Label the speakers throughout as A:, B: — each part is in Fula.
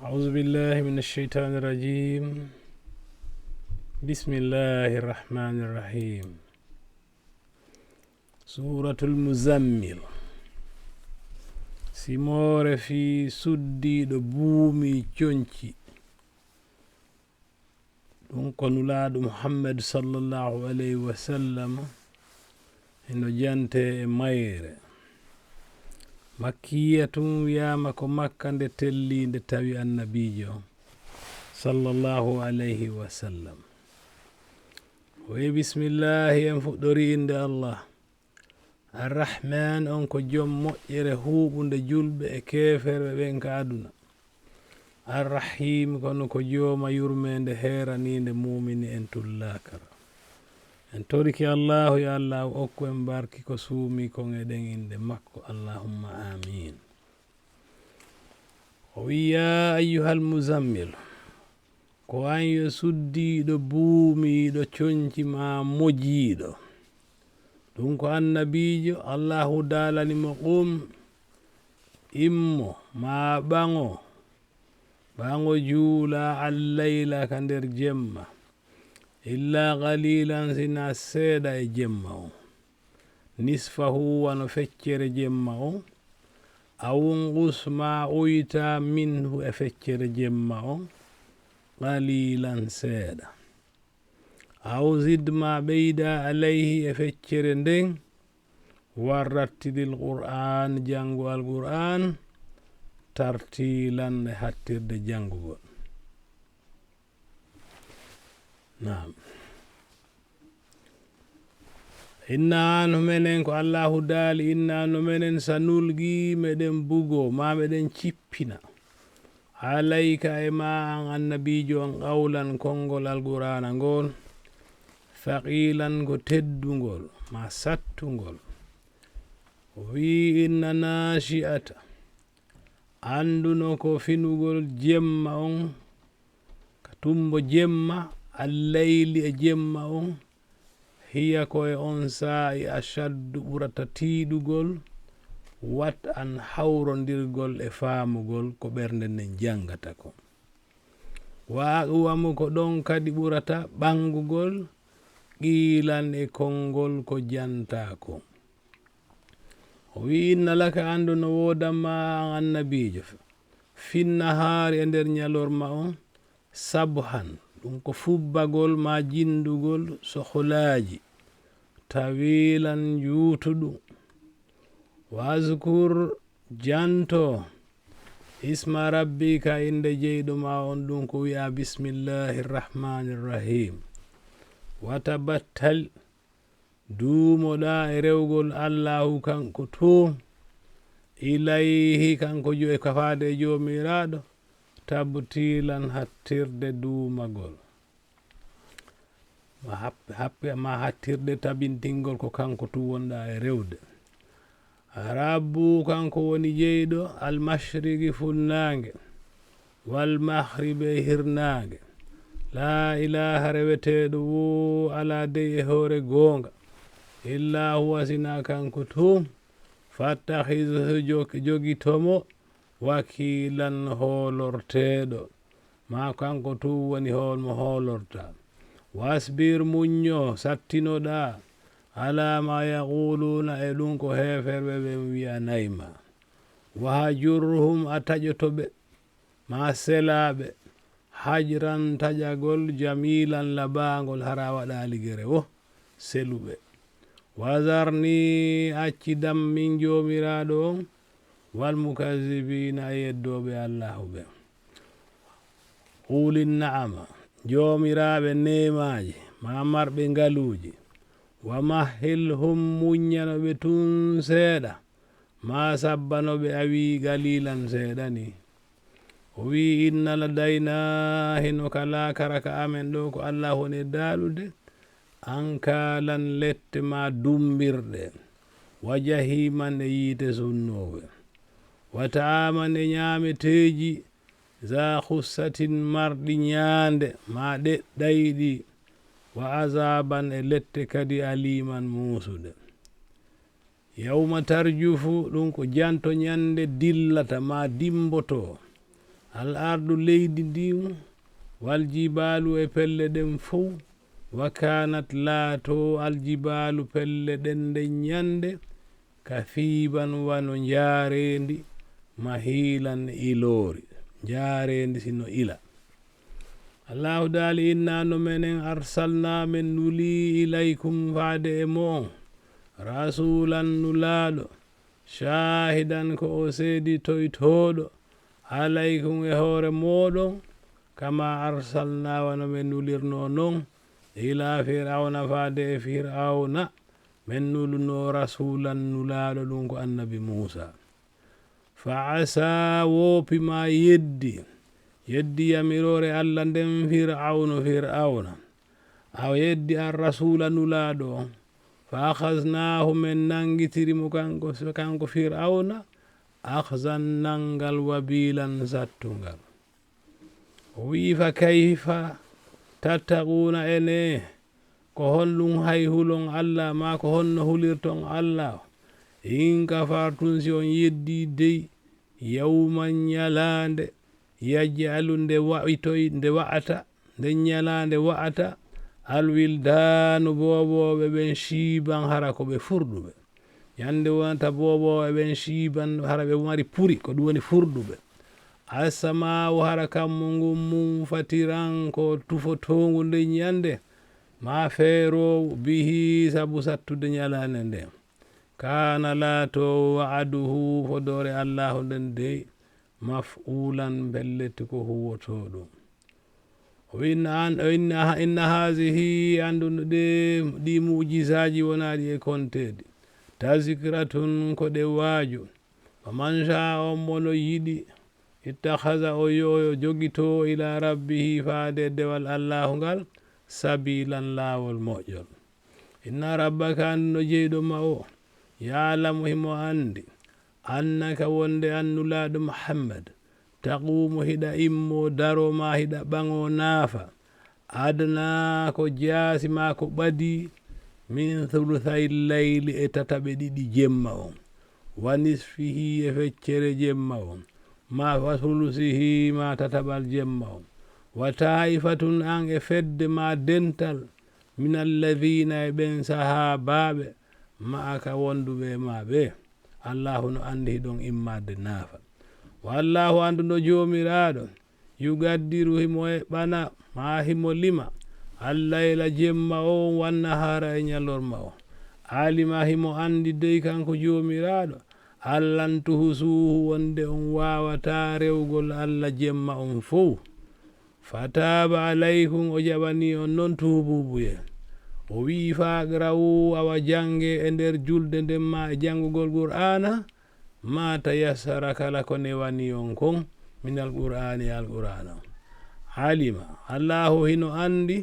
A: أعوذ بالله من الشيطان الرجيم. بسم الله الرحمن الرحيم. سورة المزمل. simore fi suddiɗo buumi coñci ɗum ko nulaaɗo muhammad sallallahu alayhi wa sallam eno jante e mayre makkiya tun wiyama ko makka nde telli nde tawi annabijo sallallahu alayhi wa sallam. Wi bismillahi en fuɗɗori inde allah arrahman on ko jom moƴƴere huuɓunde julɓe e keferɓe ɓen ka aduna. Arrahim kono ko jooma yurmede heeraninde mumini en tullakara. En toriki allahu ya allah okku en barki ko suumi kon eɗen inde makko allahumma amin. O wi ya ayyuhal muzammil, ko an yo suddiɗo buumiɗo coñci ma mojiɗo. ɗum ko annabijo allahu dalanimo qum immo ma ɓaŋo juula allayla ka nder jemma illa qalilan sina seeɗa e jemma o nisfahu wano feccere jemma o awunqus ma uyta minhu e feccere jemma o qalilan seeɗa aw zid ma ɓeyda alayhi e feccere nden warrattidil qur'an jangu al qur'an tartilan e hattirde jangugol. Naam. Inna no menen ko allahu daali inna no menen sanulgi meɗen bugo ma meɗen cippina alayka e ma an annabijo on qawlan konngol alqur'ana ngol faqilan ko teddugol ma sattugol. O wi inna nashi'ata anduno ko finugol jemma on ka tumbo jemma alleyli e jemma on hiya ko e on saa'i ashaddu ɓurata tiiɗugol wat an hawrondirgol e faamugol ko ɓernde nden jangata ko wa aqwamu ko ɗon kadi ɓurata ɓangugol qiilan e konngol ko jantako. O wi inna laka andu no wodanma an annabijo finnahaari e nder ñalorma on sabhan ɗum ko fubbagol ma jindugol sohlaaji tawilan juutuɗum waskur janto isma rabbika inde jeyɗo ma on ɗum ko wi'a bismillahi rrahmani rrahim watabattal duumoɗa e rewgol allahu kanko to ilayhi kanko jo e kafaade e joomiraɗo tabtilan hattirde duumagol ma hattirde tabintingol ko kanko tu wonɗa e rewde. Rabbu kanko woni jeyɗo almashrigi funnange wal mahribe hirnange la ilaha reweteɗo wo ala dey e hoore goonga illa huwa sina kanko to fattahizuhu jogitomo wakilan hoolorteɗo ma kanko tu woni holmo hoolorta wasbir muñño sattinoɗa ala ma yaquluna e ɗum ko heferɓe ɓe wiya nayma wahajurhum a taƴotoɓe ma selaɓe hajran taƴagol jamilan labangol hara waɗa ligere wo seluɓe wazarni accidam min jomiraɗo on wal mukazibina yeddoɓe allahu ɓe qulin na'ama jomiraɓe nemaji ma marɓe ngaluji wa mahilhum muññanoɓe tun seeɗa ma sabbanoɓe awi galilan seeɗa ni. O wi inna ladayna hino kala karaka amen ɗo ko allah woni daaɗude an kalan lette ma dumbirɗe wa jahiman e yiite sunnowe wa ta'aman e ñaameteeji za khussatin marɗi ñaande ma ɗeɗɗayɗi wa azaban e lette kadi aliman muusude. Yawma tarjufu ɗum ko janto ñande dillata ma dimboto al ardu leydi ndimu wal jibalu e pelle ɗen fof wa kanat laato aljibalu pelle ɗen nde ñande kathiban wano jaarendi mahilan ilori jaarendi sino ila allahu daali inna no menen arsalna men nuli ilaykum faade e mo rasulan nulaaɗo shahidan ko o seedi toytoɗo alaykum e hoore moɗon kama arsalna wano men nulirno non ila fir'auna faade e fir'auna men nuluno rasulan nulaaɗo ɗum ko annabi Musa fa asa woopima yeddi yamirore Allah nden fir'auna a yeddi an rasula nulaaɗo fa akhasnahu men nangitirimo kanko fir'auna akhzan nangal wabilan sattungal o wi fa kayfa tattaquna ene ko honɗum hayhulon Allah ma ko honno hulirton Allah in kafartum si on yeddi dey yawman ñalande yaj'alu nde wa'ata nde ñalande wa'ata alwildanu boboɓe ɓen shiban hara ko ɓe furɗuɓe yande wonata boboɓe ɓen shiban hara ɓe mari puri ko ɗum woni furɗuɓe asamawu hara kammu ngun mum fatiran ko tufotongu nde ñande ma feerowo bihi sabu sattude ñalande nde kana laato wa'aduhu fodore allahu nden dey maf'ulan belleti ko huwoto ɗum inna hazihi andude ɗi mujisaji wonaɗi e kontedi tazikratun ko ɗe waaju faman sha on mono yiɗi ittakhadha o jogito ila rabbihi faade dewal allahu ngal sabilan laawol moƴƴol inna rabbaka anduno jeyɗo ma o ya'lamu himo andi annaka wonde annulaaɗo Muhammad taqumu hiɗa immo daro ma hiɗa ɓaŋo naafa adna ko jaasi ma ko ɓadi min thuluthay layli e tataɓe ɗiɗi jemma on wa nisfihi e feccere jemma on ma wa thulusihi ma tataɓal jemma on wa taifatun an e fedde ma dental min alladhina e ɓen sahabaɓe ma'aka wonduɓe ma ɓe allahu no andi hiɗon immade naafa wa allahu anduno jomiraɗo yugaddiru himo e ɓana ma himo lima allayla jemma on wannahara e ñalorma o alima himo andi dey kanko jomiraɗo allantuhu suuhu wonde on wawata rewgol Allah jemma on fof fataba alaykum o jaɓani on non tububuye o wi faqrawu awa jange e nder julde nden ma e jangugol qur'ana ma tayassara kala ko newani on kon min alqur'ani alqur'ana alima allahu hino andi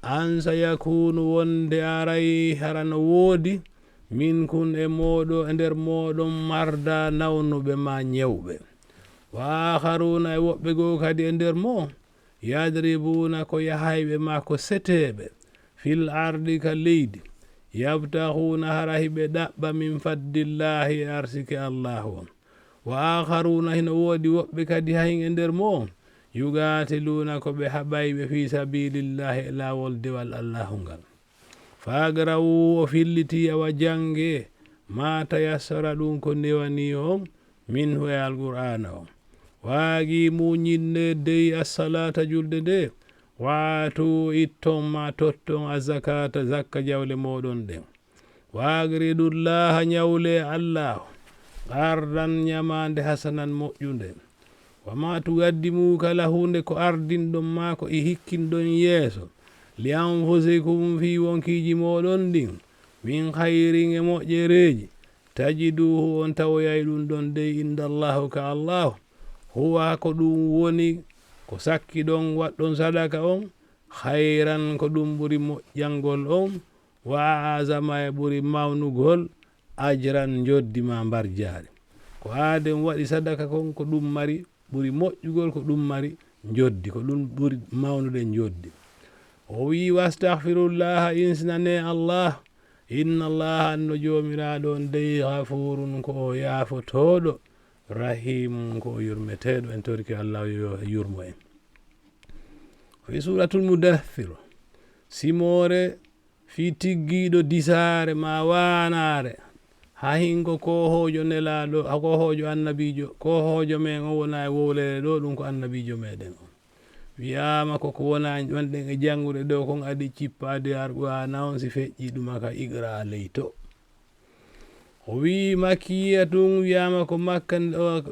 A: an sayakunu wonde aray harano woodi minkun e moɗo e nder moɗon marda nawnuɓe ma ñewɓe wa akharuna e woɓɓe goo kadi e nder mo yadribuna ko yahayɓe ma ko seteɓe fil ardi ka leydi yabtahuna hara hiɓe ɗaɓɓa min faddillahi e arsike allahu on wa akharuna hino woodi woɓɓe kadi hayn e nder mo yugatiluna ko ɓe haɓayɓe fi sabilillahi e laawol dewal allahu ngal fagrawu o filliti awa jange ma tayassara ɗum ko newani on minhu e alqur'ana on waagi muñinne dey assalata julde nde waatu itton ma totton a zakata zakka jawle moɗon ɗen wagridullaha ñawle allahu ardan ñamande hasanan moƴƴunde wama tugaddimu kala hunde ko ardinɗon ma ko e hikkinɗon yeeso li anfusikum fi wonkiji moɗon ɗin min hayrin e moƴƴereji tajiduhu on tawoyay ɗum ɗon dey indallahu ka allahu huwa ko ɗum woni ko sakki ɗon waɗɗon sadaka on hayran ko ɗum ɓuri moƴƴangol on wa azama e ɓuri mawnugol ajran joddima mbar jaari ko aaden waɗi sadaka kon ko ɗum mari ɓuri moƴƴugol ko ɗum mari joddi ko ɗum ɓuri mawnude joddi o wi wastahfirullaha insinane allah inna allaha anno jomiraɗo on dey gafurun ko o yaafotoɗo rahim ko yurmeteɗo en torki Allah yo yurmo en. Fi suratul mudaththir simore fi tiggiɗo disare ma wanare ha hingo kohojo nelaɗo kohojo annabijo kohojo men o wona e wowlere ɗo ɗum ko annabijo meɗen on wiyama koko wona wonɗen e jangude ɗo kon adi cippade arqur'ana on si feƴƴi ɗumaka iqra leyto o wi makkiya tun wiyama ko makka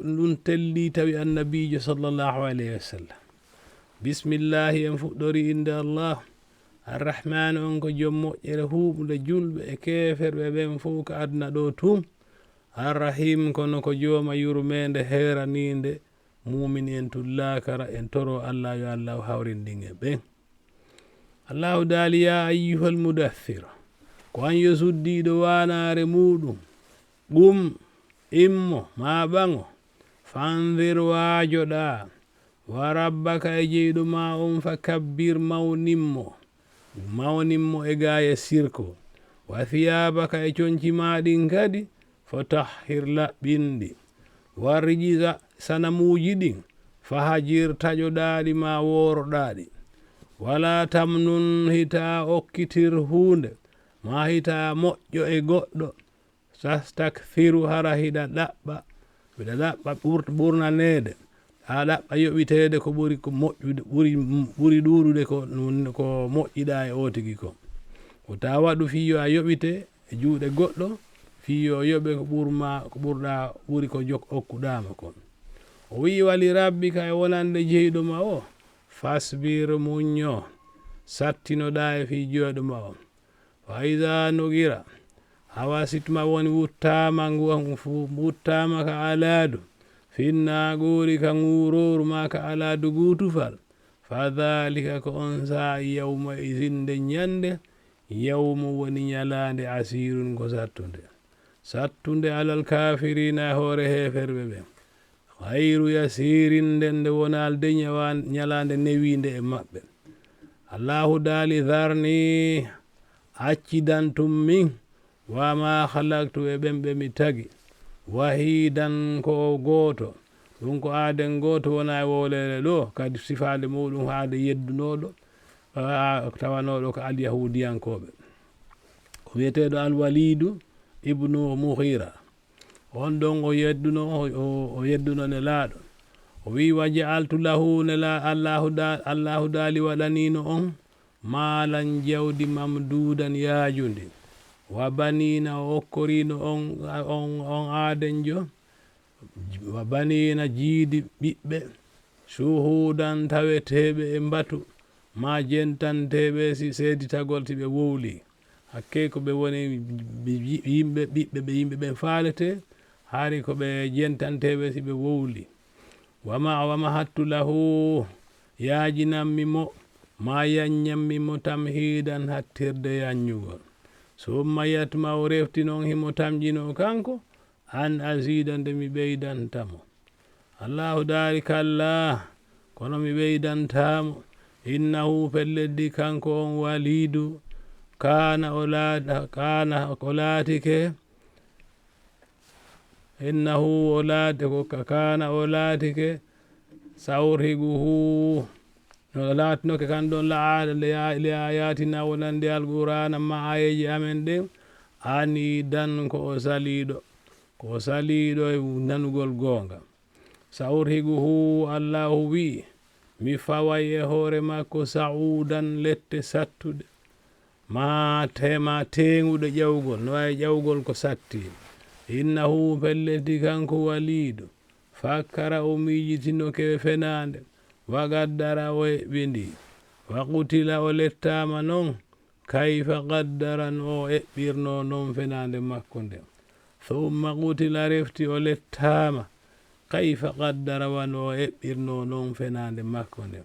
A: ɗum telli tawi annabijo sallallahu alayhi wa sallam bismillahi en fuɗɗori inde Allah arrahman on ko joom moƴƴere huɓude julɓe e keferɓe ɓen fof ko aduna ɗo tum arrahim kono ko jooma yurmede heraninde mumin en tullakara en toro Allah yo Allah hawrindin e ɓen Allahu daali ya ayyuhal mudaththir ko an yo suddiɗo wanare muɗum ɓum immo ma ɓaŋo fandir waajoɗa wa rabbaka e jeyɗo ma on fa kabbir mawnimmo e gaya sirko wa thiyabaka e conci maɗin kadi fo tahhir laɓɓinɗi warrijisa sanamuji ɗin fahajir taƴoɗaɗi ma woroɗaɗi wala tamnun hita okkitir hunde ma hita moƴƴo e goɗɗo tastakfiru hara hiɗa ɗaɓɓa ɓurnanede ha ɗaɓɓa yoɓitede ko ɓuri ko moƴƴude ɓuri ɗuɗude ko moƴƴiɗa e o tigi ko ko ta waɗu fiyo a yoɓite e juuɗe goɗɗo fiyo yoɓe ko ɓurɗa ɓuri ko okkuɗama kon o wi wali rabbika e wonande jeyɗo ma o fasbir muñño sattinoɗa e fi joɗo ma o fa iza nugira hawa sitma woni wuttama ka aladu finna guri ka nguroru ma ka aladu gutufal fa dhalika ko on sa yawma izinde ñande yawmu woni ñalande asirun ko sattunde alal kafirina e hoore heferɓe ɓen hayru yasirin nde wonalde ñalande newinde e maɓɓe Allahu daali dharni accidantum min wama halaktu e ɓen mi tagi wahidan ko goto ɗum ko aaden goto wona e wowlere ɗo kadi sifade muɗum haade yeddunoɗo tawanoɗo ko alyahudiyankoɓe ko wiyeteɗo alwalidu ibnu mughira on ɗon o yedduno nelaɗo o wi waja'altu lahu allahu daali waɗanino on maalan jawdi mamdudan yaajundi wa banina o okkorino on aadenjo wa banina jiidi ɓiɓɓe shuhudan taweteɓe e mbatu ma jentanteɓe si seeditagol ti ɓe wowli hakke ko ɓe woni yimɓe ɓiɓɓe ɓe yimɓe ɓen faalete haari ko ɓe jentanteɓe si ɓe wowli wama hattu lahu yaajinammimo ma yanñammimo tamhidan hattirde yanñugol summa yatma o refti noon himo tamjino kanko an asida nde mi ɓeydantamo Allahu daari kalla kono mi ɓeydantamo innahu pelleddi kanko on walidu kana ko laatike innahu kana o laatike sawrhiguhu no laatinoke kan ɗon le ayatina wonande alqur'ana ma ayeji amen ɗen ani dan ko o saliɗo e nanugol gonga sawrhiguhu Allahu wi mi faway e hoore makko saudan lette sattude ma teŋuɗe ƴawgol no wawi ƴawgol ko satti innahu pelleti kanko walidu fakkara o miijitinoke fenande wa gaddara o eɓɓindi wa qutila o lettama non kayfa gaddara no o eɓɓirno non fenande makko nde thumma qutila refti o lettama kayfa gaddara wano o eɓɓirno non fenande makko nde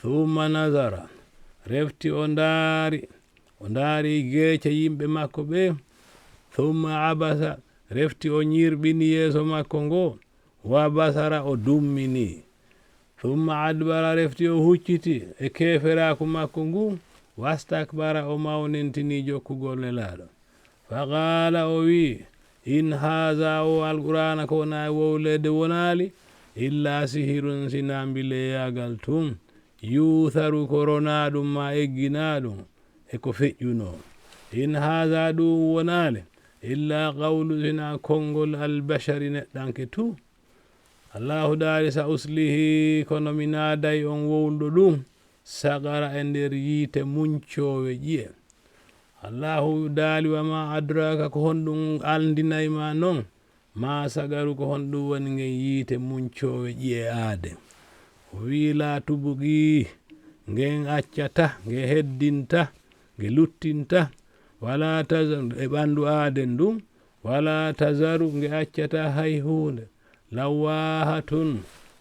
A: thumma nazara refti o ndaari geece yimɓe makko ɓe thumma abasa refti o ñirɓini yeeso makko ngo wa basara o dummini thumma adbara refti o hucciti e keferaku makko ngu wastakbara o mawnintini jokkugol nelaɗo fa qala o wi in haza o alqur'ana ko wona wowlede wonali illa sihirun sina mbileyagal tun yutharu korona ɗum ma eggina ɗum eko feƴƴuno in haza ɗum wonale illa qawlu sina konngol albashari neɗɗanke tu allahu daali sa uslihi kono mi naaday on wowluɗo ɗum sagara e nder yiite muncowe ƴiye allahu daali wama adraka ko honɗum aldinayma noon ma sagaru ko honɗum woni ngen yiite muncowe ƴiye aade o wi la tubugi ngen accata nge heddinta nge luttinta wala tazaru e ɓandu aaden ɗum wala tazaru nge accata hay hunde lawahatun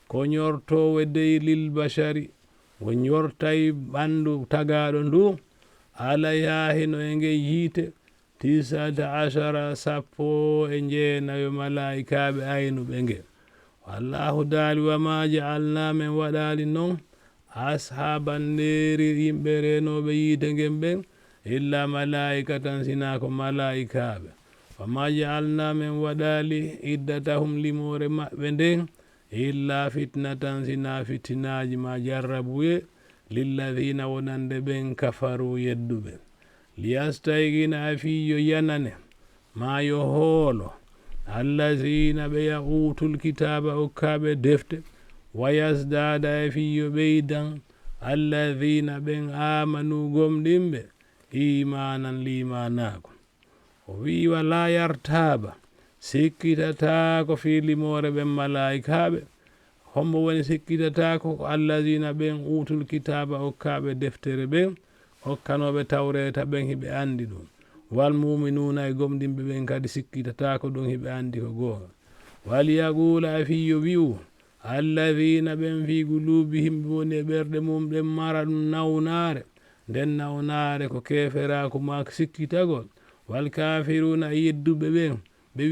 A: ko ñortowe dey lil bashari o ñortay ɓandu tagaɗo ndu alayha hino e nge yiite tisata ashara sappo e jeenayo malaikaɓe aynuɓe nge wallahu daali wama jaalna men waɗali noon ashaban neri yimɓe renoɓe yiite ngen ɓen illa malaika tan sina ko malaikaɓe wama jaalna men waɗali iddatahum limore maɓɓe nden illa fitnatan sina fitinaji ma jarrabuye lilladhina wonande ɓen kafaru yedduɓe liyastaygina afiyo yanane ma yo hoolo allazina ɓe yahutul kitaba okkaɓe defte wayasdada e fiyo ɓeydan allazina ɓen amanu gomɗinɓe imanan limanako o wi wala yartaba sikkitatako filimore ɓen malaikaɓe hombo woni sikkitatako ko allazina ɓen utul kitaba okkaɓe deftere ɓen hokkanoɓe tawreta ɓen hiɓe andi ɗum wal muminuna e gomɗinɓe ɓen kadi sikkitatako ɗum hiɓe andi ko goonga waliyaqula a fiyo wi'u allazina ɓen fi gulubihim ɓe woni e ɓerɗe mum ɗen mara ɗum nawnare nden nawnare ko keferaku ma sikkitagol wal kafiruna e yedduɓe ɓen ɓe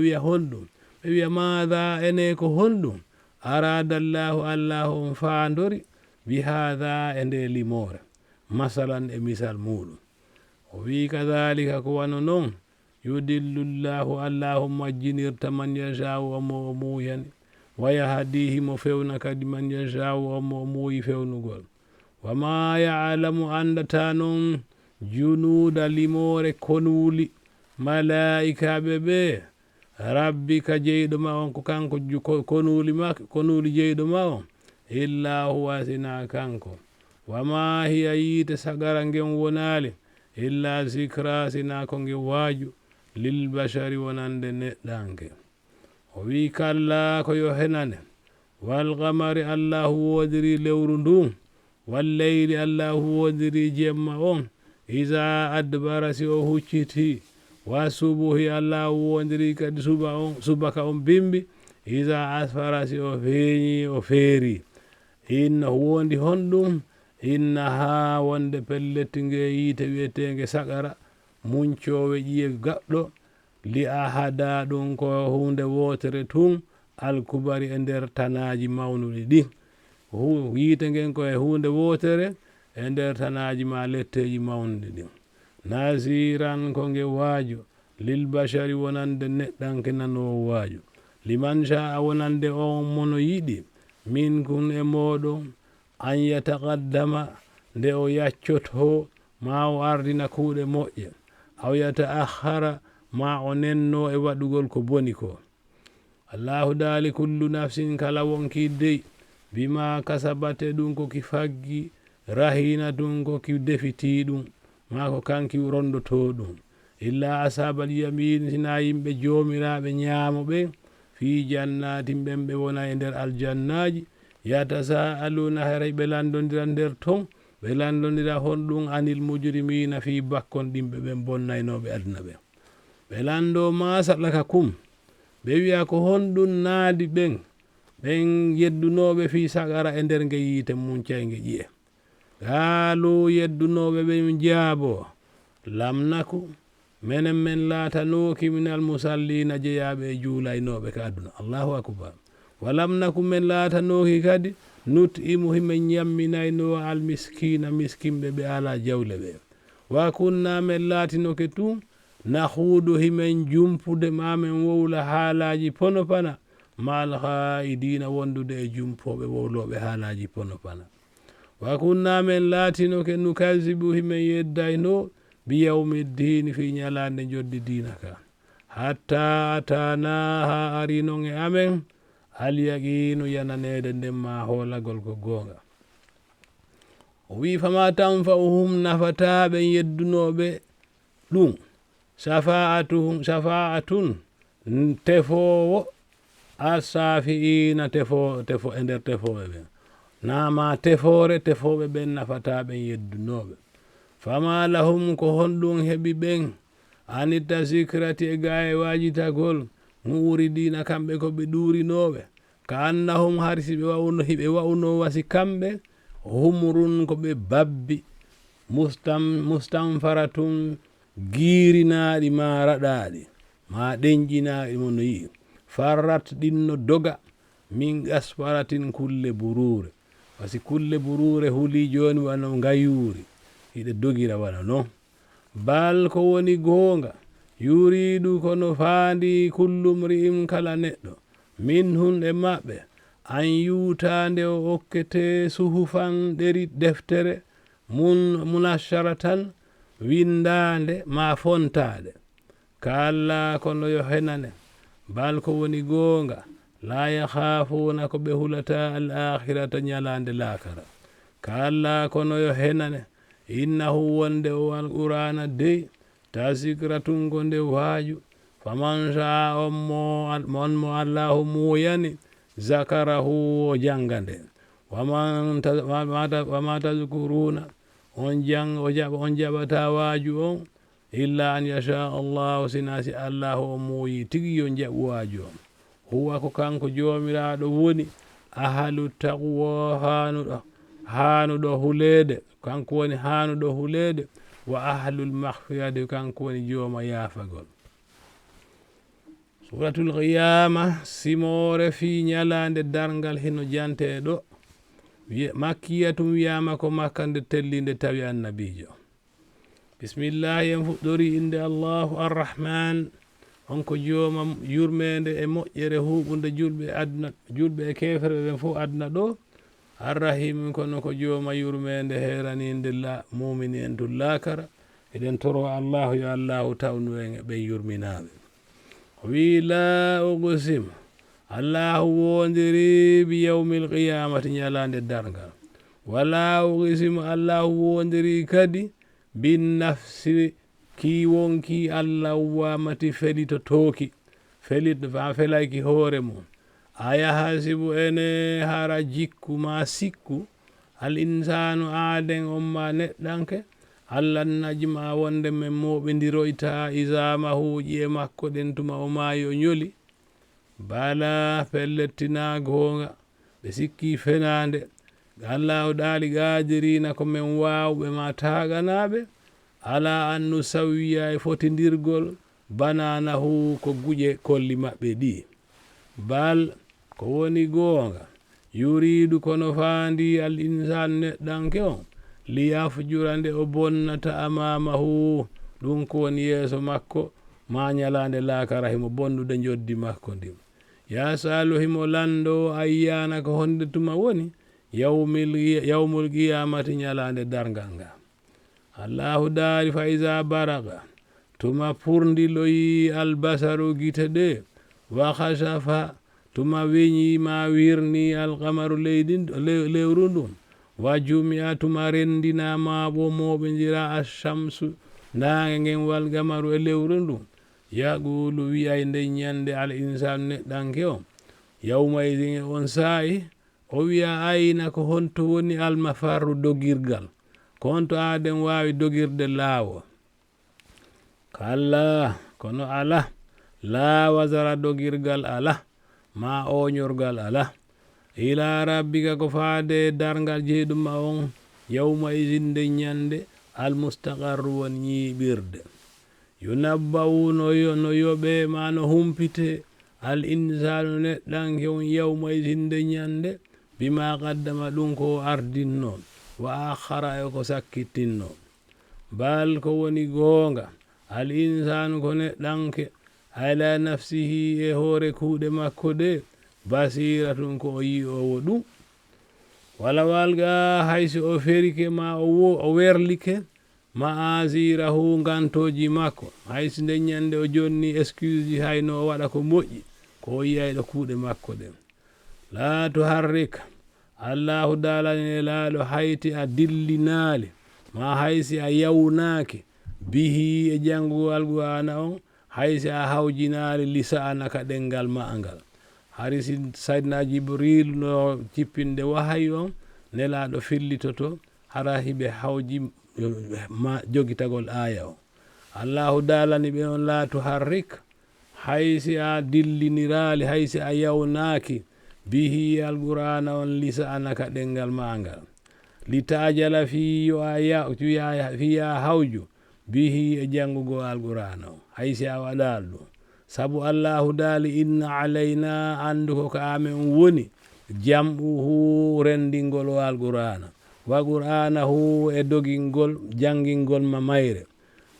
A: wiya honɗum ɓe wiya madha ene ko honɗum aradallahu allahu on faandori bi hadha e nde limore masalan e misal muɗum o wi kadhalika ko wano noon yudillullahu allahu majjinirta man yashau omo o muyani wayahdihi mo fewna kadi man yashau omo o muuyi fewnugol wama ya'lamu andata noon junuuda limore konwuli malaikaɓe ɓe rabbika jeyɗo ma on ko kanko konwuli jeyɗo ma on illa huwa sina kanko wama hiya yiite sagara ngen wonali illa zikra sina ko nge waaju lil bashari wonande neɗɗanke o wi kalla ko yo henane wal qamari allahu wodiri lewru ndun wal leyli allahu wodiri jemma on iza adbara si o hucciti wa subuhi allahu wodiri kadi subaka on bimbi iza asfara si o feeñi o feeri inna wondi honɗum inna ha wonde pelletti nge yiite wiyetenge sagara muncowe ƴiye gaɗɗo li ahada ɗum ko hunde wotere tun alkubari e nder tanaji mawnuɗi ɗi yiite ngen ko e hunde wotere e nder tanaji ma letteji mawnuɗi ɗin nasiran ko nge waajo lil bashari wonande neɗɗanke nanowo waajo liman sha wonande on mono yiɗi min kun e moɗon an yataqaddama nde o yaccoto ma o ardina kuuɗe moƴƴe aw yata akhara ma o nenno e waɗugol ko boni ko allahu daali kullu nafsin kala wonki dey bima kasabate ɗum ko ki faggi rahina ɗum ko ki defiti ɗum ma ko kanki rondoto ɗum illa asabal yamin sina yimɓe jomiraɓe ñamoɓe fi jannatin ɓen ɓe wona e nder aljannaji yatasaaluna haray ɓe landodira nder ton ɓe landodira honɗum anil mujrimina fi bakkon ɗimɓe ɓen bonnaynoɓe aduna ɓen ɓe lando masalaka kum ɓe wiya ko honɗum naadi ɓen ɓen yeddunoɓe fi sagara e nder nge yiite muncayge ƴiye gaalu yeddunoɓe ɓen jaabo lamnaku menen men laatanoki minal musallina jeyaɓe e juulaynoɓe ka aduna allahu akbar walamnaku men laatanoki kadi nut imu himen ñamminayno al miskina miskinɓe ɓe ala jawle ɓe wa kunna men laatinoke tun nahuudu himen jumpude mamen wowla haalaji pono pana mal haidina wondude e jumpoɓe wowloɓe haalaji pono pana wa kunna men laatino ke nukazibu himen yeddayno biyawmiddini fi ñalande joddi dina ka hatta atana ha arinon e amen alyaqinu yananede nden ma hoolagol ko goonga o wi fama tanfa'uhum nafataɓe yeddunoɓe ɗum shafa'atun tefowo asafi'ina tefo e nder tefoɓe ɓen nama tefore tefoɓe ɓen nafataɓe yeddunoɓe fama lahum ko honɗum heɓi ɓen anitta sikrati e gaye wajitagol muridina kamɓe ko ɓe ɗurinoɓe ka annahum harsi hiɓe wa'uno wasi kamɓe humrun ko ɓe babbi mustanfaratun giirinaɗi ma raɗaɗi ma ɗenƴinaɗi mono yi farrat ɗinno doga min asfaratin kulle burure wasi kulle burure huli joni wano ngayuri hiɗe dogira wano non bal ko woni goonga yuridu kono faandi kullum ri'im kala neɗɗo min hun e maɓɓe an yutande o okkete suhufan ɗeri deftere munasharatan windande ma fontade kalla kono yo henane bal ko woni goonga la yakhafuna ko ɓe hulata al akhirata ñalande lakara kalla kono yo henane innahu wonde o alqur'ana dey tasikratun gonde waaju faman sha on mo allahu muyani zakarahu o jangande wama tazkuruna on jaɓata waaju on illa an yasha allahu sinasi allahu o muuyi tigi yo jaɓu waaju on huwa ko kanko jomiraɗo woni ahalu taqwa hanuɗo hulede kanko woni hanuɗo hulede wa ahlul mahfirade kanko woni jooma yaafagol suratul qiyama simore fi ñalande dargal hino jante ɗo makkiyatum wiyama ko makka nde tellinde tawi annabijo bismillahi en fuɗɗori inde allahu arrahman on ko jooma yurmede e moƴƴere huɓude julɓe e kefere ɓen fof adna ɗo arrahim kono ko jooma yurmede heraninde mumini en tul lakara eɗen toro allahu yo allahu tawnu en e ɓen yurminaɓe wi la uqsim allahu wondiri bi yawmil qiyamati ñalande dargal wala uqsimu allahu wondiri kadi bin nafsi kiwonki allah wamati felito tooki felayki hoore mum aya hasibu ene hara jikku ma sikku al insanu aaden on ma neɗɗanke allah najma wonde men moɓediroyta isamahu ƴiye makko ɗen tuma o maayi o ñoli bala pellettina goonga ɓe sikki fenande allah o ɗaali gadirina ko men wawɓe ma taganaɓe ala an nusawiya e fotidirgol bananahu ko guƴe kolli maɓɓe ɗi bal ko woni goonga yuridu kono faandi al insan neɗɗanke on liyafjura nde o bonnata amamahu ɗum ko woni yeeso makko ma ñalande lakara himo bonnude joddi makko ndim yasalu himo lando ayyana ko honde tuma woni yawmul qiyamati ñalande dargal nga allahu daari fa iza baraga tuma purdiloyi albasaru gite ɗe wa khashafa tuma weñi ma wirni alqamaru lewru ndum wa jumia tuma rendina ma ɓomoɓe jira ashamsu ndange ngen wal gamaru e lewru ndum yaqulu wiyay nde ñande al insanu neɗɗanke on yawma idin e on saa'i o wiya ayna ko honto woni almafarru dogirgal ko honto aden wawi dogirde laawo kalla kono ala la wazara dogirgal ala ma oñorgal ala ila rabbika ko faade dargal jeeɗuma on yawma idin nde ñande almustaqarru won ñiɓirde yunabbawu no yoɓe ma no humpite al insanu neɗɗanke on yawma idin nde ñande bima qaddama ɗum ko ardinno wa akhara e ko sakkittinno bal ko woni goonga al insanu ko neɗɗanke ala nafsihi e hoore kuuɗe makko de basiratun ko o yi'owo ɗum wala walga haysi o ferike ma o werlike ma azirahu gantoji makko haysi nde ñande o jonni excuse ji hayno o waɗa ko moƴƴi ko o yiyayɗo kuuɗe makko ɗen la tuharrika allahu dalani laaɗo hayti a dillinaali ma haysi a yawnaki bihi e jangugo alqur'ana on haysi a hawjinaali lisanaka ɗengal maangal harisi saydna jibril no cippinde wahay on nelaɗo fillitoto hara hiɓe hawji jogitagol aya o allahu dalani ɓe on la tuharrik haysi a dillinirali haysi a yawnaki bihi alqur'ana on lisanaka ɗengal maangal litajala fiya hawju bihi e jangugo alqur'ana o haysi a waɗal ɗum sabu allahu daali inna alayna andu ko amen woni jam'uhu rendingol o alqur'ana wa qur'anahu e dogingol jangingol ma mayre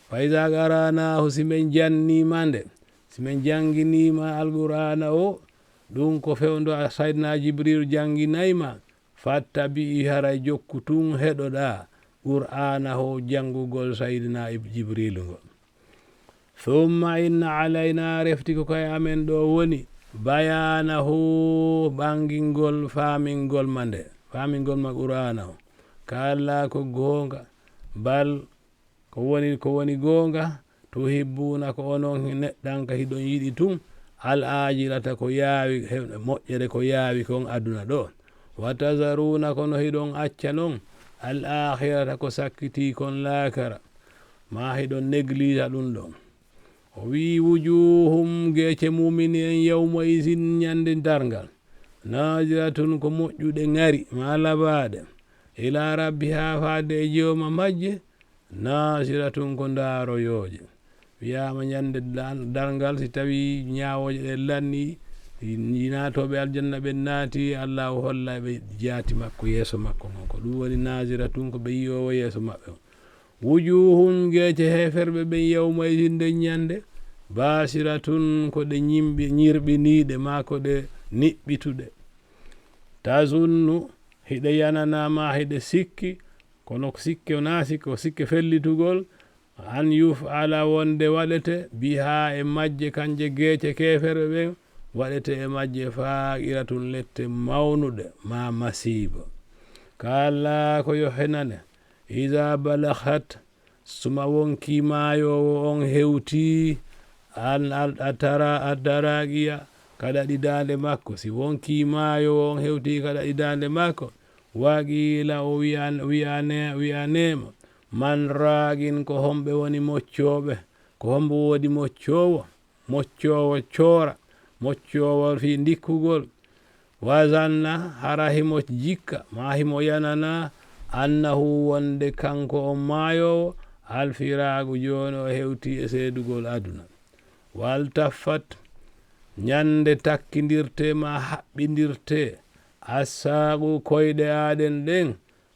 A: fa iza qaranahu simen jannima nde simen janginima alqur'ana o ɗum ko fewndo saydna jibril janginayma fattabi'i haray jokku tun heɗoɗa qur'anahu jangugol saydna jibril ngo thumma inna alayna refti ko kay amen ɗo woni bayanahu ɓangingol famingol ma nde famingol ma qur'ana o kala ko gonga bal ko woni gonga to hibbuna ko onon neɗɗanka hiɗon yiɗi tun al ajilata ko yaawi moƴƴere ko yaawi kon aduna ɗo watazaruna kono hiɗon acca non al akhirata ko sakkiti kon laakara ma hiɗon néglisa ɗum ɗon o wi wujuhum gece mumini en yawma isin ñande dargal naziratun ko moƴƴuɗe ngari ma labaɗe ila rabbiha faade e jewma majje nasiratun ko ndaroyoje wiyama ñande dargal si tawi ñawoje ɗe lanni natoɓe aljanna ɓe naati allahu holla ɓe jaati makko yeeso makko gon ko ɗum woni nasiratun ko ɓe yiyowo yeeso maɓɓe o wujuhun gece heferɓe ɓen yawma isin nde ñande basiratun ko ɗe ñirɓiniɗe ma ko ɗe niɓɓituɗe tazunnu hiɗe yananama hiɗe sikki kono sikke na sikko sikke fellitugol an yuf'ala wonde waɗete biha e majje kanje geece keferɓe ɓen waɗete e majje faqiratun lette mawnuɗe ma masiba kala ko yo henane iza balaghat suma wonki mayowo on hewti an adaraqiya kada ɗidande makko si wonki mayowo on hewti kada ɗidande makko waqila o wiyanema man raqin ko homɓe woni moccoɓe ko hombo wodi moccowo coora moccowo fi dikkugol wazanna hara himo jikka ma himo yanana annahu wonde kanko on mayowo alfiragu joni o hewti e seedugol aduna waltaffat ñande takkidirte ma haɓɓidirte assaaqu koyɗe aɗen ɗen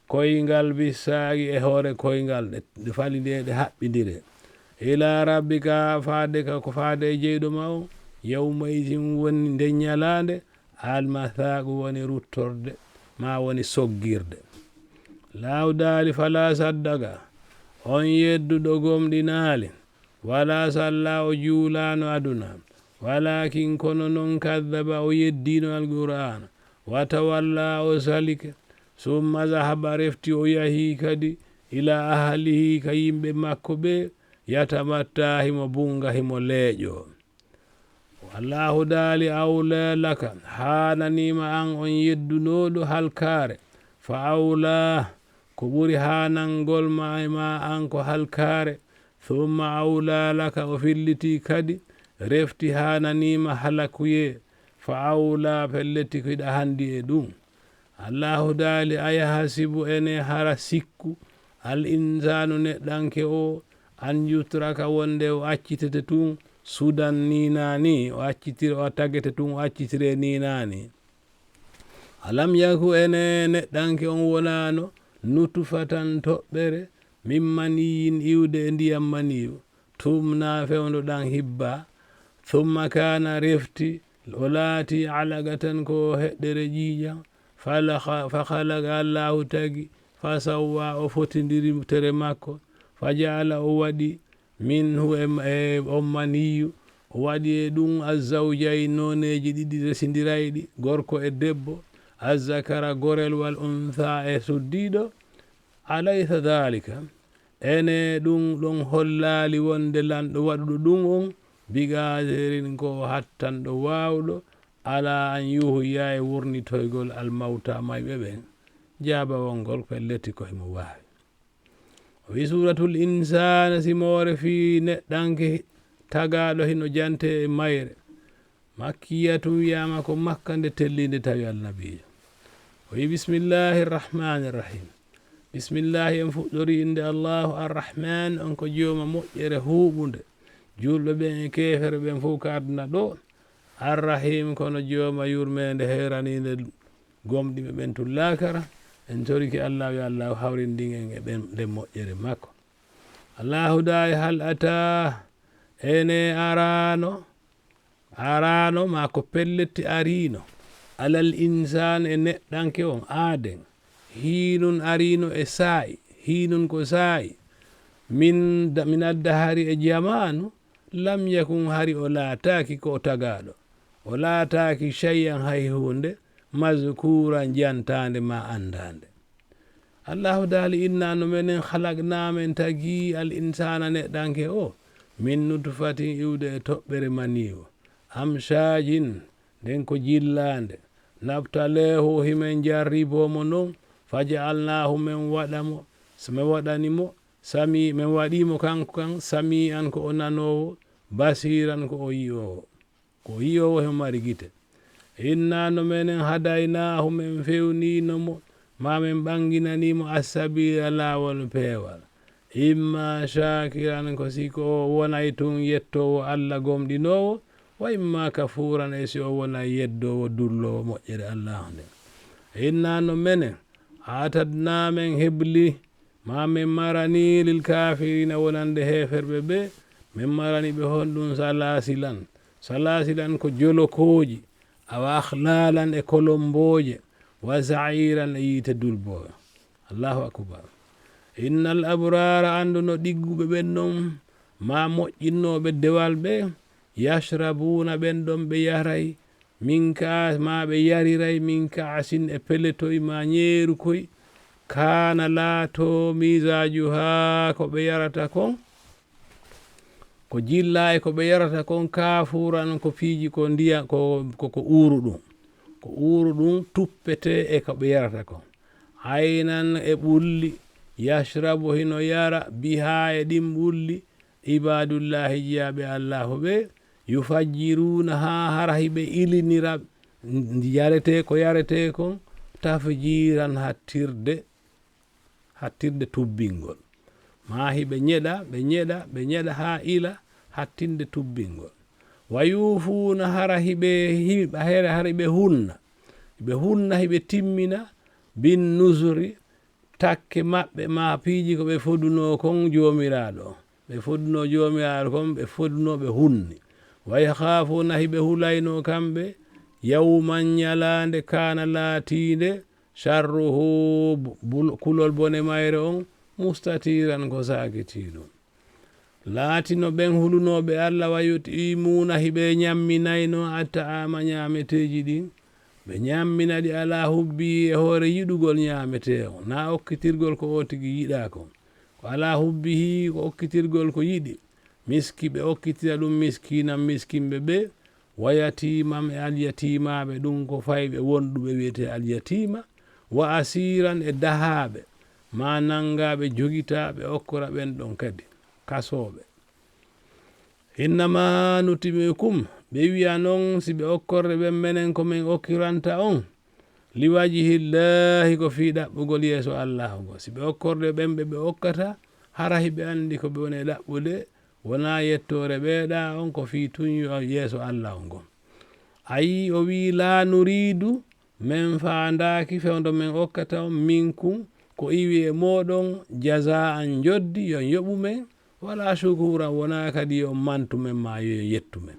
A: koyngal bissaagi e hoore koyngal ɗe falide ɗe haɓɓidire ila rabbika faade ka ko faade e jeyɗo ma o yawma idin woni nde ñalande almathaqu woni ruttorde ma woni soggirde lawdali fala saddaga on yedduɗo gomɗinaali wala salla o juulano aduna walakin kono non kaddaba o yeddino alqur'ana watawalla o salike summa zahaba refti o yahi kadi ila ahlihi ka yimɓe makko ɓe yatamatta himo bunga himo leeƴo wallahu daali awla laka hananima an on yeddunoɗo halkare fa awla ko ɓuri hanangol ma an ko halkare thumma awla laka o filliti kadi refti hananima halakuye fa awla pelleti ko yiɗa handi e ɗum allahu daali aya hasibu ene hara sikku al insanu neɗɗanke o an yutraka wonde o accitete tun sudan ninani o accitire o tagete tun o accitire ninani alam yaku ene neɗɗanke on wonano nutufatan toɓɓere min maniyin iwde e ndiyam maniyu tumna fewndo ɗan hibba thumma kana refti o laati alagatan ko heɗɗere ƴiiƴam fa halaga allahu tagi fa sawwa o fotidiri tere makko fa jaala o waɗi minhu e on maniyu o waɗi e ɗum azzawjayi noneji ɗiɗi resindirayɗi gorko e debbo azzakara gorel wal untha e suddiɗo alaysa dhalika ene ɗum ɗon hollali wonde lanɗo waɗuɗo ɗum on bigaderin ko hattanɗo wawɗo ala an yuhya e wurnitoygol almawta mayɓe ɓen jabawol ngol pelleti ko himo wawi o wi suratul insana simore fi neɗɗanke tagaɗo hino jante e mayre makkiyatu wiyama ko makka nde tellinde tawi annabijo o wi bismillahi rrahmani rrahim bismillahi en fuɗɗori inde allahu arrahman on ko jooma moƴƴere huuɓunde julɓe ɓen e kefere ɓen fof ko aduna ɗo arrahim kono jooma yurmede heraninde gomɗiɓe ɓen tullakara en toriki allahu yo allahu hawrindin en e ɓen nde moƴƴere makko allahu dayi hal ata ene arano ma ko pelletti arino alal insan e neɗɗanke on aaden hinun arino e saa'i hinun ko saa'i min addahari e jamanu lam yakun hari o laataki ko tagaɗo o laataki shay'an hay hunde mazkuran jantande ma andande allahu dali inna no menen halagnamen tagi al insana neɗɗanke o min nutfatin iwde e toɓɓere maniwo amshajin nden ko jillande nabtalehu himen jarribomo non faja'alnahu men waɗamo so men waɗanimo sami men waɗimo kanko kan sami an ko o nanowo basiran ko o yi'owo hemo mari gite inna no menen hadaynahu men fewninomo ma men ɓanginanimo assabila lawol peewal imma shakiran ko siko o wonay tun yettowo allah gomɗinowo wa imma kafuran e si o wonay yeddowo dullowo moƴƴere allah nde inna no menen atadna men hebli ma men marani lil kafirina wonande heferɓe ɓe min marani ɓe honɗum salasilan ko jolokoji awa ahlalan e kolomboje wa zairan e yiite dulboyo allahu akbar innal abrara anduno ɗigguɓe ɓen non ma moƴƴinnoɓe dewal ɓe yashrabuna ɓen ɗon ɓe yaray min ka ma ɓe yariray min kaasin e peletoy ma ñeeru koy kana laato misaju ha ko ɓe yarata kon ko jilla e ko ɓe yarata kon kafuran ko piiji ko ndiya ko uuru ɗum tuppete e ko ɓe yarata kon aynan e ɓulli yashrabu hino yara biha e ɗin ɓulli ibadullahi jiyaɓe allahu ɓe yufajjiruna ha hara hiɓe ilinira yarete ko yarete kon tafjiran hattirde tubbingol ma hiɓe ñeɗa ha ila hattinde tubbingol wa yufuna hara hiɓe hunna hiɓe timmina bin nusuri takke maɓɓe ma piiji ko ɓe foduno kon jomiraɗo ɓe foduno jomiraɗo kon ɓe foduno ɓe hunni wa yakhafuna hiɓe hulayno kamɓe yawman ñalande kana laatinde sharruhu kulol bone mayre on mustatiran ko sakitiɗum laatino ɓen hulunoɓe allah wa yutimuna hiɓe ñamminayno atta'ama ñameteji ɗin ɓe ñamminaɗi ala hubbi e hoore yiɗugol ñamete on na okkitirgol ko o tigi yiɗa kon ko ala hubbihi ko okkitirgol ko yiɗi miski ɓe okkitira ɗum miskinɓe ɓe wayatimam e alyatimaɓe ɗum ko fayɓe wonɗuɓe wiyete alyatima wa asiran e dahaɓe ma nangaɓe jogitaɓe okkora ɓen ɗon kadi kasoɓe innama nutimikum ɓe wiya noon si ɓe okkorde ɓen menen komin okkiranta on liwajihillahi ko fi ɗaɓɓugol yeeso allahu go si ɓe okkorde ɓen ɓe okkata hara hiɓe andi ko ɓe woni ɗaɓɓude wona yettore ɓeeɗa on ko fi tuñyo yeeso allahu ngon ayi o wi la nuridu min fandaki fewdo min okkata on minkum ko iwi e moɗon jaza an joddi yon yoɓumen wala shukuran wona kadi yo mantumen ma yo yettumen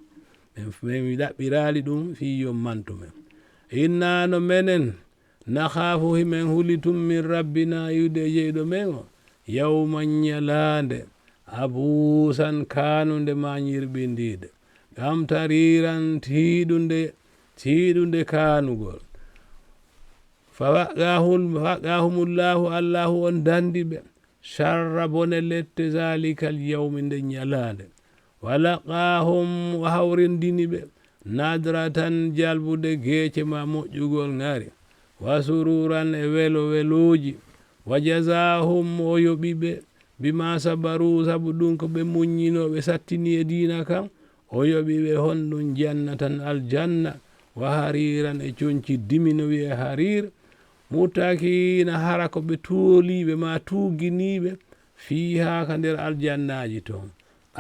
A: mi ɗaɓɓirali ɗum fi yo mantumen inna no menen nakhafu himen hulitum min rabbina yude jeyɗo men o yawman ñalande abusan kanude ma ñirɓindiɗe gam tariran tiiɗunde kanugol fawaqahumullahu allahu on dandi ɓe sharra bone lette zalikal yawmi nde ñalande walaqahum hawrindini ɓe nadratan jalbude geece ma moƴƴugol ngari wasururan e welo weloji wa jazahum o yoɓiɓe bima sabaru sabu ɗum ko ɓe muññinoɓe sattini e dina kam o yoɓiɓe honɗum jannatan aljanna wa hariran e coñci dimino wiye harir mutakina hara ko ɓe tooliɓe ma tuginiɓe fiha ka nder aljannaji toon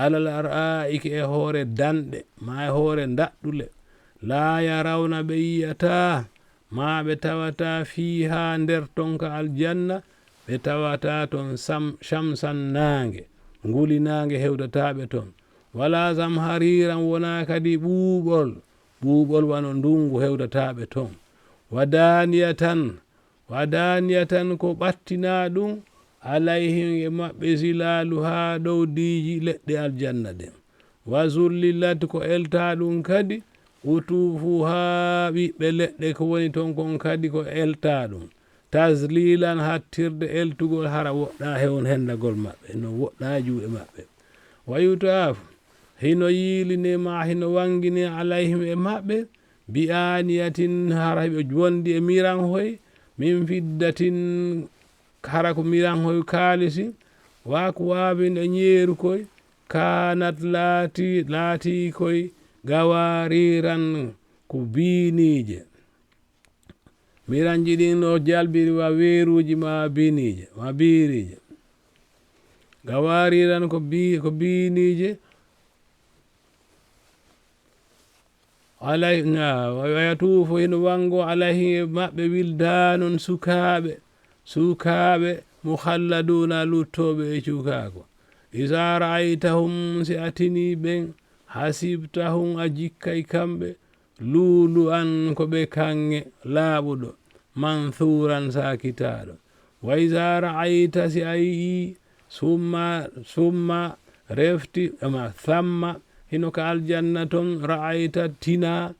A: alal ar'aiki e hoore danɗe ma e hoore daɗɗule la yarawna ɓe yiyata ma ɓe tawata fiha nder ton ka aljanna ɓe tawata ton shamsan nange nguli nange hewdataɓe ton wala zam hariran wona kadi ɓuuɓol wano ndungu hewdataɓe ton wadaniyatan ko ɓattina ɗum alayhim e maɓɓe zilalu ha dow diji leɗɗe aljanna ɗen wa zullillat ko elta ɗum kadi utufu ha ɓiɓɓe leɗɗe ko woni ton kon kadi ko elta ɗum taslilan hattirde eltugol hara woɗɗa hewon hendagol maɓɓe no woɗɗa juuɗe maɓɓe wayutafu hino yiiline ma hino wangine alayhim e maɓɓe bi aniyatin hara ɓe wondi e miran hoy min fiddatin hara ko miran hoy kaalisi wako wabin e ñeeru koy kanat laati koy gawariran ko biinije miranji ɗin no jalbiri wa weeruji ma birije gawariran ko biinije wayatufu hino wango alayhi maɓɓe wildanun sukaɓe mukhalladuna luttoɓe e cukako isa ra'aytahum si atini ɓen hasibtahum a jikkay kamɓe lulu an ko ɓe kange laaɓuɗo manthuran sakitaɗo wa isa ra'ayta si a yii summa refti thamma hino ka aljanna ton ra'ayta tina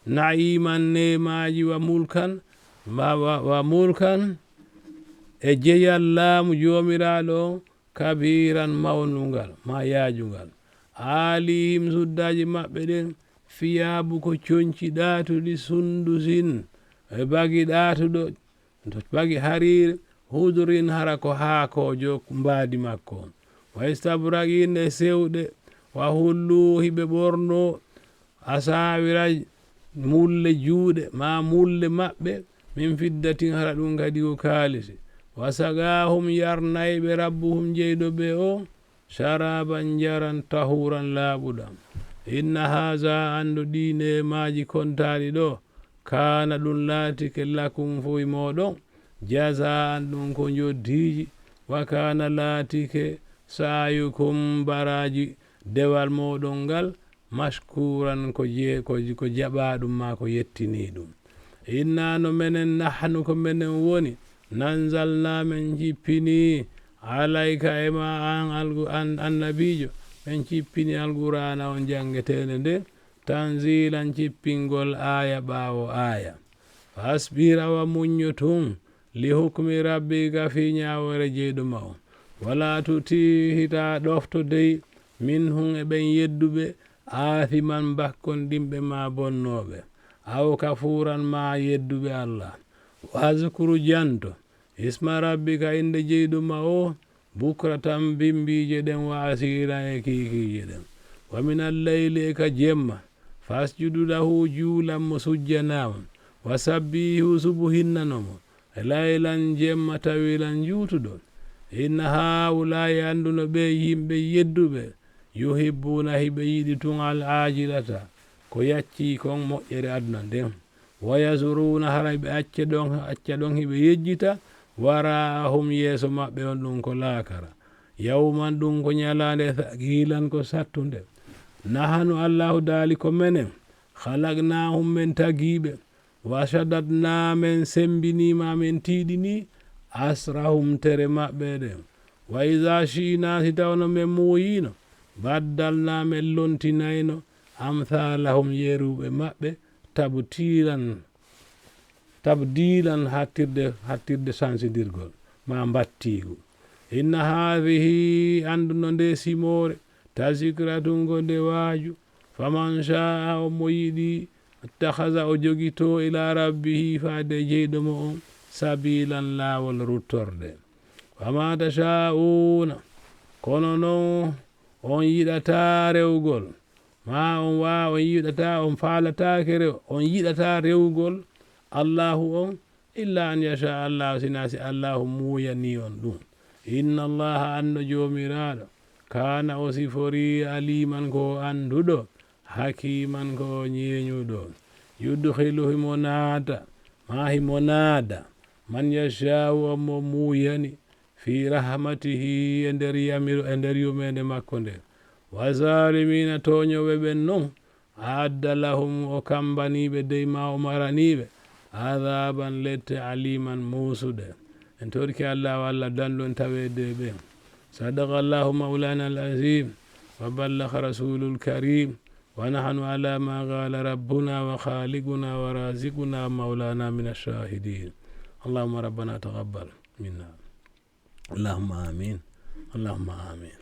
A: na'iman nemaji wa mulkan e jeyal laamu jomiraɗo kabiran mawnungal ma yajungal alihim suddaji maɓɓe ɗen fiyabu ko coñci ɗatuɗi sundusin e bagi ɗatuɗo bagi harir hudurin hara ko haakojo mbadi makko wa istabraqin e sewɗe wa hullu hiɓe ɓorno asawira mulle juuɗe ma mulle maɓɓe min fiddatin hara ɗum kadi ko kaalisi wasagahum yarnayɓe rabbuhum jeyɗo ɓe o sharaban jaran tahuran laaɓuɗam inna haza andu ɗine maji kontaɗi ɗo kana ɗum laatike lakum foy moɗon jaza an ɗum ko joddiji wa kana laatike sayukum baraji dewal moɗon ngal mashkuran ko jaɓaɗum ma ko yettini ɗum inna no menen nahnu ko menen woni nanzalna men jippini alayka ema an annabijo men cippini alqur'ana on jangetede nde tanzilan cippingol aya ɓawo aya fasbira wa muññotun li hukmi rabbika fi ñawore jeyɗo ma o wala tutihita ɗofto dey minhum e ɓen yedduɓe aathiman bakkon ɗimɓe ma bonnoɓe aw kafuran ma yedduɓe allah wazkuru janto isma rabbika inde jeyɗo ma o bukratan bimbije ɗen wa asira e kikije ɗen wa min alleyli e ka jemma fasjudu lahu juulanmo sujjanamon wa sabbihu subu hinnanomo e laylan jemma tawilan juutuɗon inna haulayi anduno ɓe yimɓe yedduɓe yuhibbuna hiɓe yiɗi tun al ajilata ko yacci kon moƴƴere aduna nden wayasuruna hara ɓe acca ɗon hiɓe yejjita warahum yeeso maɓɓe on ɗum ko laakara yawman ɗum ko ñalande thaqilan ko sattunde nahanu allahu daali ko menen halaqnahum men tagiɓe wa shadatna men sembinima men tiɗini asrahum tere maɓɓe ɗen wa iza shi'na si tawno men moyino baddalna men lontinayno amthalahum yeruɓe maɓɓe tabdilan hattirde sansidirgol ma battigu inna hadhihi anduno nde simore tazikratun go nde waaju faman sha'a o mo yiɗi attahaza o jogito ila rabbihi faade jeyɗo mo on sabilan laawol ruttorde wama tasha'una kono non on yiɗata rewgol ma on on yiɗata on faalatake on yiɗata rewgol allahu on illa an yasha allahu sinasi allahu muyani on ɗum inna allaha anno jomiraɗo kana o sifori aliman ko anduɗo hakiman ko ñeñuɗo yudhilu himo naata ma himo naada man yashau on mo muyani fi rahmatihi e nder yumede makko nde wa zalimina toñoɓe ɓen non adda lahum o kambaniɓe dey ma o maraniɓe adaban lette aliman musuɗe en torki allah walla danɗon tawede ɓen sadaqa allahu maulana alazim wa ballaha rasulul karim wa nahnu ala ma qala rabbuna wa khaliquna wa raziquna maulana min ash-shahidin allahumma rabbana taqabbal minna allahumma amin allahumma amin